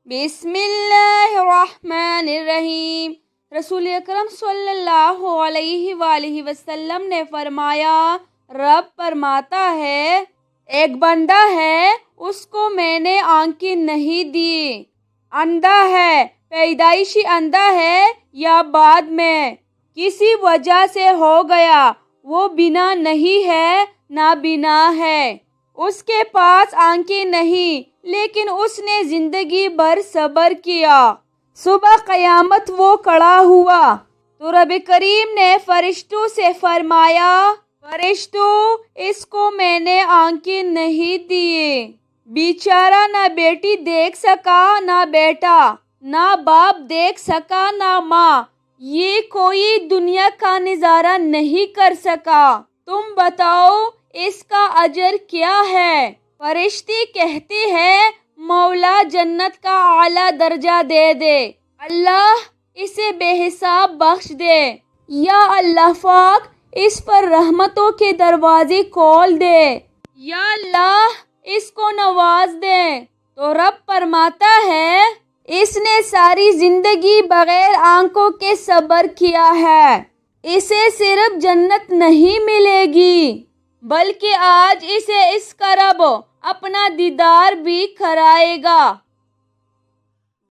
بسم اللہ الرحمن الرحیم۔ رسول اکرم صلی اللہ علیہ وآلہ وسلم نے فرمایا، رب فرماتا ہے، ایک بندہ ہے، اس کو میں نے آنکھیں نہیں دی، اندھا ہے، پیدائشی اندھا ہے یا بعد میں کسی وجہ سے ہو گیا، وہ بینا نہیں ہے، نابینا ہے، اس کے پاس آنکھیں نہیں، لیکن اس نے زندگی بھر صبر کیا، صبح قیامت وہ کھڑا ہوا تو رب کریم نے فرشتوں سے فرمایا، فرشتوں، اس کو میں نے آنکھیں نہیں دیے، بیچارہ نہ بیٹی دیکھ سکا نہ بیٹا، نہ باپ دیکھ سکا نہ ماں، یہ کوئی دنیا کا نظارہ نہیں کر سکا، تم بتاؤ اس کا اجر کیا ہے؟ فرشتے کہتے ہیں، مولا جنت کا اعلیٰ درجہ دے دے، اللہ اسے بے حساب بخش دے، یا اللہ پاک اس پر رحمتوں کے دروازے کھول دے، یا اللہ اس کو نواز دے۔ تو رب فرماتا ہے، اس نے ساری زندگی بغیر آنکھوں کے صبر کیا ہے، اسے صرف جنت نہیں ملے گی بلکہ آج اسے اس کا رب اپنا دیدار بھی کرائے گا۔